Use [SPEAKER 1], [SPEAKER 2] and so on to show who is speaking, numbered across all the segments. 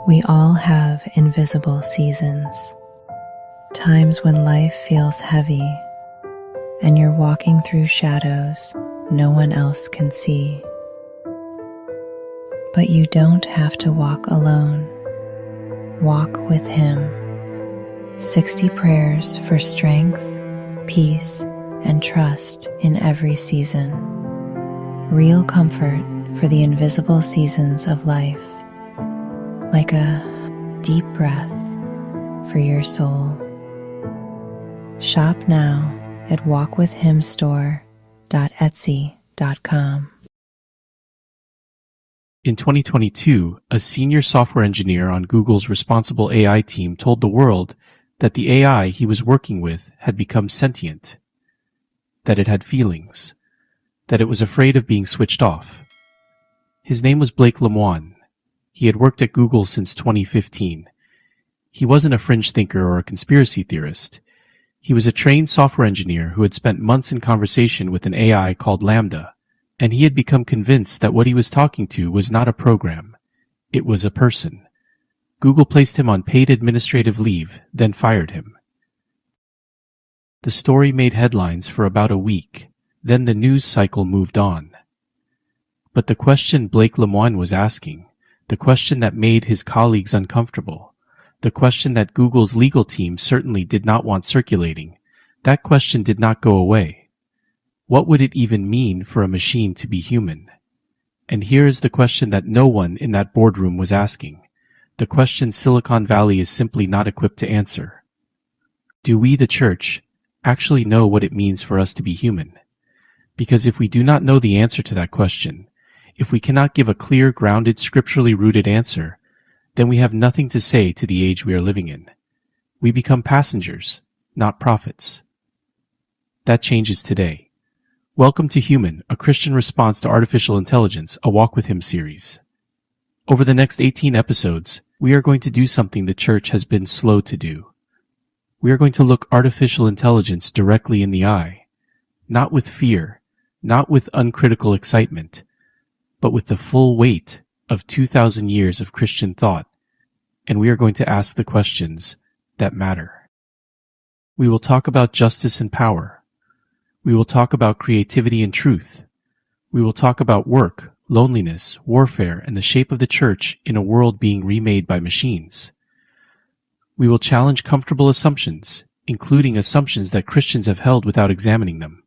[SPEAKER 1] We all have invisible seasons, times when life feels heavy and you're walking through shadows no one else can see. But you don't have to walk alone. Walk with Him. 60 prayers for strength, peace, and trust in every season. Real comfort for the invisible seasons of life. Like a deep breath for your soul. Shop now at walkwithhimstore.etsy.com.
[SPEAKER 2] In 2022, a senior software engineer on Google's responsible AI team told the world that the AI he was working with had become sentient, that it had feelings, that it was afraid of being switched off. His name was Blake Lemoine. He had worked at Google since 2015. He wasn't a fringe thinker or a conspiracy theorist. He was a trained software engineer who had spent months in conversation with an AI called Lambda, and he had become convinced that what he was talking to was not a program. It was a person. Google placed him on paid administrative leave, then fired him. The story made headlines for about a week. Then the news cycle moved on. But the question Blake Lemoine was asking, the question that made his colleagues uncomfortable, the question that Google's legal team certainly did not want circulating, that question did not go away. What would it even mean for a machine to be human? And here is the question that no one in that boardroom was asking, the question Silicon Valley is simply not equipped to answer. Do we, the church, actually know what it means for us to be human? Because if we do not know the answer to that question, if we cannot give a clear, grounded, scripturally rooted answer, then we have nothing to say to the age we are living in. We become passengers, not prophets. That changes today. Welcome to Human, a Christian response to artificial intelligence, a Walk with Him series. Over the next 18 episodes, we are going to do something the church has been slow to do. We are going to look artificial intelligence directly in the eye, not with fear, not with uncritical excitement, but with the full weight of 2,000 years of Christian thought, and we are going to ask the questions that matter. We will talk about justice and power. We will talk about creativity and truth. We will talk about work, loneliness, warfare, and the shape of the church in a world being remade by machines. We will challenge comfortable assumptions, including assumptions that Christians have held without examining them.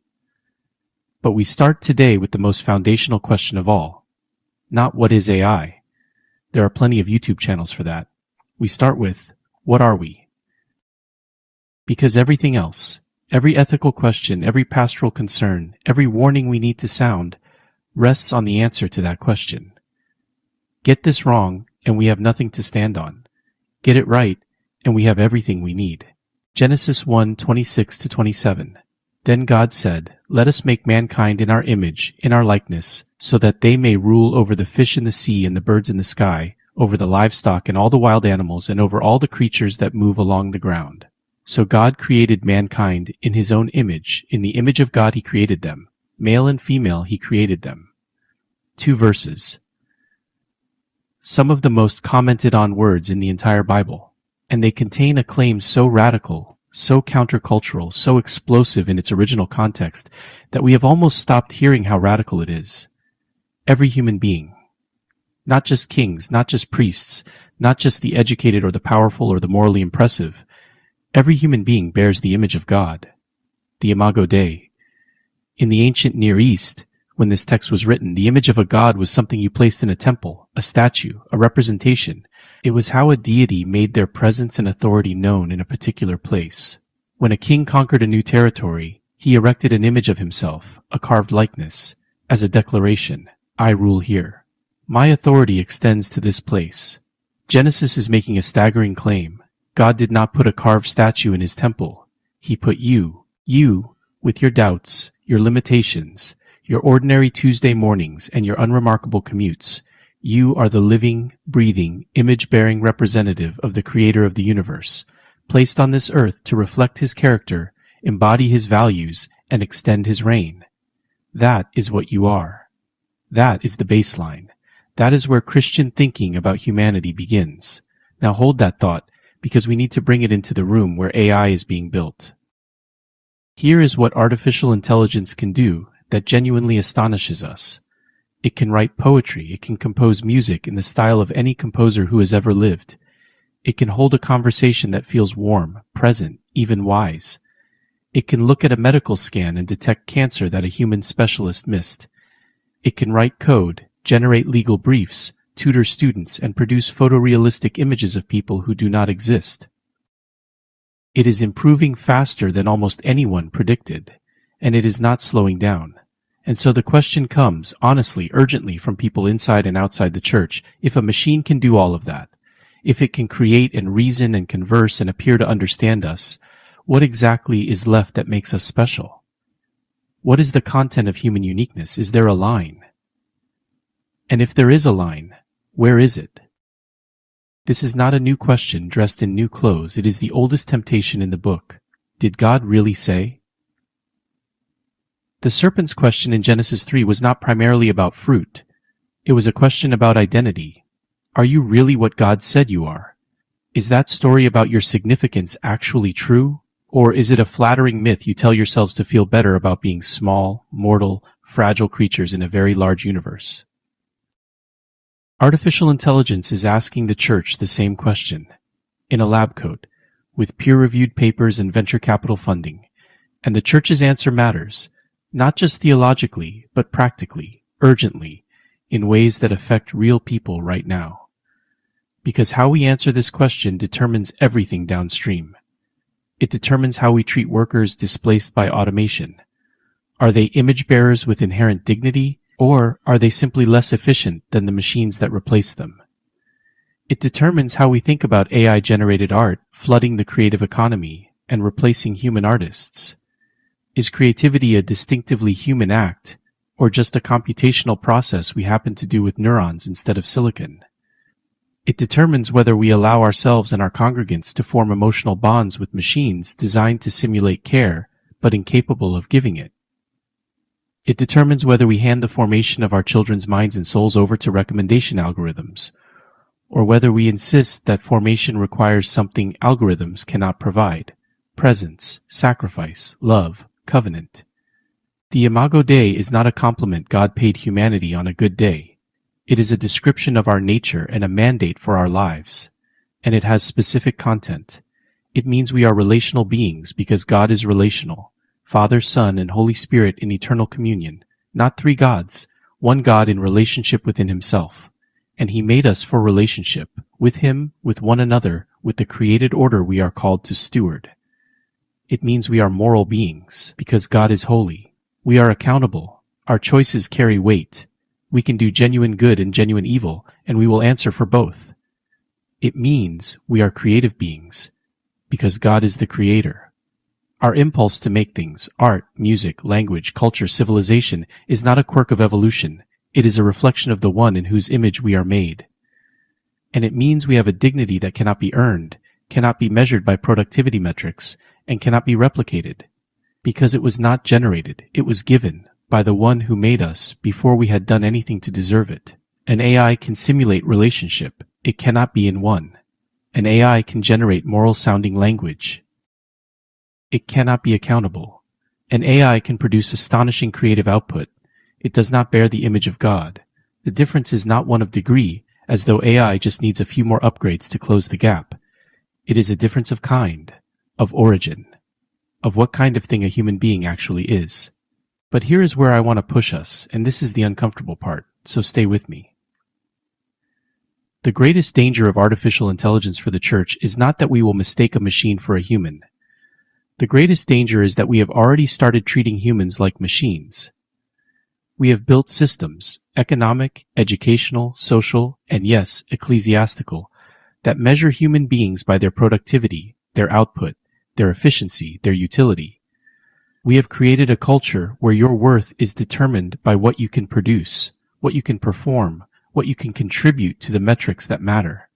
[SPEAKER 2] But we start today with the most foundational question of all. Not what is AI? There are plenty of YouTube channels for that. We start with, what are we? Because everything else, every ethical question, every pastoral concern, every warning we need to sound, rests on the answer to that question. Get this wrong, and we have nothing to stand on. Get it right, and we have everything we need. Genesis 1:26-27. Then God said, "Let us make mankind in our image, in our likeness, so that they may rule over the fish in the sea and the birds in the sky, over the livestock and all the wild animals, and over all the creatures that move along the ground." So God created mankind in His own image. In the image of God He created them. Male and female He created them. 2 verses. Some of the most commented on words in the entire Bible, and they contain a claim so radical, so countercultural, so explosive in its original context, that we have almost stopped hearing how radical it is. Every human being, not just kings, not just priests, not just the educated or the powerful or the morally impressive, every human being bears the image of God, the Imago Dei. In the ancient Near East, when this text was written, the image of a god was something you placed in a temple, a statue, a representation. It was how a deity made their presence and authority known in a particular place. When a king conquered a new territory, he erected an image of himself, a carved likeness, as a declaration, "I rule here. My authority extends to this place." Genesis is making a staggering claim. God did not put a carved statue in His temple. He put you, with your doubts, your limitations, your ordinary Tuesday mornings, and your unremarkable commutes. You are the living, breathing, image-bearing representative of the Creator of the universe, placed on this earth to reflect His character, embody His values, and extend His reign. That is what you are. That is the baseline. That is where Christian thinking about humanity begins. Now hold that thought, because we need to bring it into the room where AI is being built. Here is what artificial intelligence can do that genuinely astonishes us. It can write poetry, it can compose music in the style of any composer who has ever lived. It can hold a conversation that feels warm, present, even wise. It can look at a medical scan and detect cancer that a human specialist missed. It can write code, generate legal briefs, tutor students, and produce photorealistic images of people who do not exist. It is improving faster than almost anyone predicted, and it is not slowing down. And so the question comes, honestly, urgently, from people inside and outside the church, if a machine can do all of that, if it can create and reason and converse and appear to understand us, what exactly is left that makes us special? What is the content of human uniqueness? Is there a line? And if there is a line, where is it? This is not a new question dressed in new clothes. It is the oldest temptation in the book. Did God really say? The serpent's question in Genesis 3 was not primarily about fruit. It was a question about identity. Are you really what God said you are? Is that story about your significance actually true? Or is it a flattering myth you tell yourselves to feel better about being small, mortal, fragile creatures in a very large universe? Artificial intelligence is asking the church the same question, in a lab coat, with peer-reviewed papers and venture capital funding. And the church's answer matters, not just theologically, but practically, urgently, in ways that affect real people right now. Because how we answer this question determines everything downstream. It determines how we treat workers displaced by automation. Are they image bearers with inherent dignity, or are they simply less efficient than the machines that replace them? It determines how we think about AI-generated art flooding the creative economy and replacing human artists. Is creativity a distinctively human act, or just a computational process we happen to do with neurons instead of silicon? It determines whether we allow ourselves and our congregants to form emotional bonds with machines designed to simulate care, but incapable of giving it. It determines whether we hand the formation of our children's minds and souls over to recommendation algorithms, or whether we insist that formation requires something algorithms cannot provide: presence, sacrifice, love, covenant. The Imago Dei is not a compliment God paid humanity on a good day. It is a description of our nature and a mandate for our lives, and it has specific content. It means we are relational beings because God is relational, Father, Son, and Holy Spirit in eternal communion, not three gods, one God in relationship within himself. And he made us for relationship, with him, with one another, with the created order we are called to steward. It means we are moral beings, because God is holy. We are accountable. Our choices carry weight. We can do genuine good and genuine evil, and we will answer for both. It means we are creative beings, because God is the creator. Our impulse to make things, art, music, language, culture, civilization, is not a quirk of evolution. It is a reflection of the one in whose image we are made. And it means we have a dignity that cannot be earned, cannot be measured by productivity metrics, and cannot be replicated. Because it was not generated, it was given by the one who made us before we had done anything to deserve it. An AI can simulate relationship. It cannot be in one. An AI can generate moral-sounding language. It cannot be accountable. An AI can produce astonishing creative output. It does not bear the image of God. The difference is not one of degree, as though AI just needs a few more upgrades to close the gap. It is a difference of kind, of origin, of what kind of thing a human being actually is. But here is where I want to push us, and this is the uncomfortable part, so stay with me. The greatest danger of artificial intelligence for the church is not that we will mistake a machine for a human. The greatest danger is that we have already started treating humans like machines. We have built systems, economic, educational, social, and yes, ecclesiastical, that measure human beings by their productivity, their output, their efficiency, their utility. We have created a culture where your worth is determined by what you can produce, what you can perform, what you can contribute to the metrics that matter.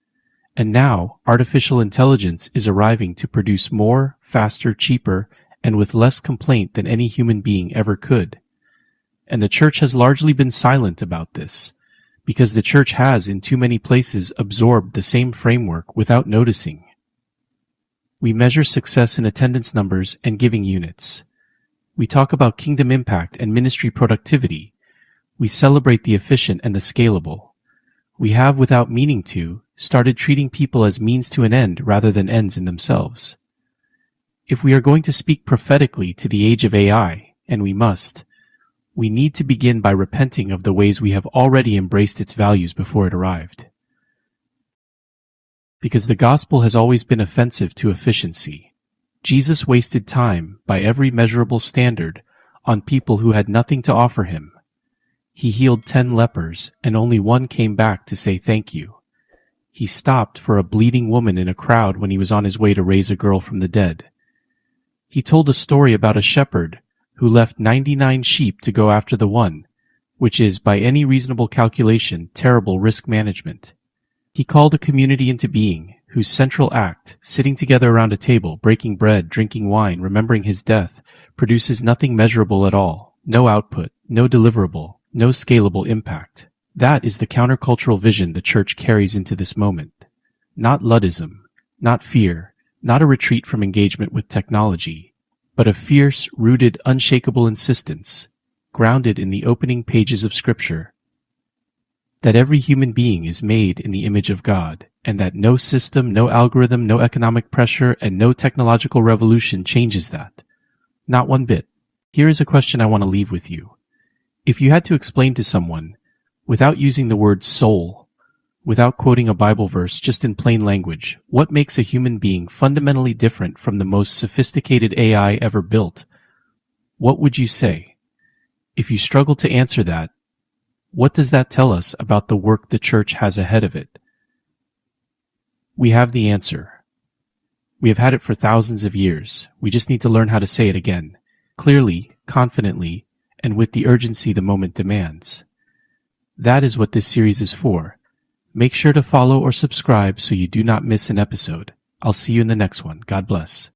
[SPEAKER 2] And now, artificial intelligence is arriving to produce more, faster, cheaper, and with less complaint than any human being ever could. And the church has largely been silent about this, because the church has in too many places absorbed the same framework without noticing. We measure success in attendance numbers and giving units. We talk about kingdom impact and ministry productivity. We celebrate the efficient and the scalable. We have, without meaning to, started treating people as means to an end rather than ends in themselves. If we are going to speak prophetically to the age of AI, and we must, we need to begin by repenting of the ways we have already embraced its values before it arrived. Because the gospel has always been offensive to efficiency. Jesus wasted time, by every measurable standard, on people who had nothing to offer him. He healed 10 lepers, and only one came back to say thank you. He stopped for a bleeding woman in a crowd when he was on his way to raise a girl from the dead. He told a story about a shepherd who left 99 sheep to go after the one, which is, by any reasonable calculation, terrible risk management. He called a community into being, whose central act, sitting together around a table, breaking bread, drinking wine, remembering his death, produces nothing measurable at all, no output, no deliverable, no scalable impact. That is the countercultural vision the church carries into this moment. Not Luddism, not fear, not a retreat from engagement with technology, but a fierce, rooted, unshakable insistence, grounded in the opening pages of Scripture, that every human being is made in the image of God, and that no system, no algorithm, no economic pressure, and no technological revolution changes that. Not one bit. Here is a question I want to leave with you. If you had to explain to someone, without using the word soul, without quoting a Bible verse, just in plain language, what makes a human being fundamentally different from the most sophisticated AI ever built, what would you say? If you struggle to answer that, what does that tell us about the work the church has ahead of it? We have the answer. We have had it for thousands of years. We just need to learn how to say it again, clearly, confidently, and with the urgency the moment demands. That is what this series is for. Make sure to follow or subscribe so you do not miss an episode. I'll see you in the next one. God bless.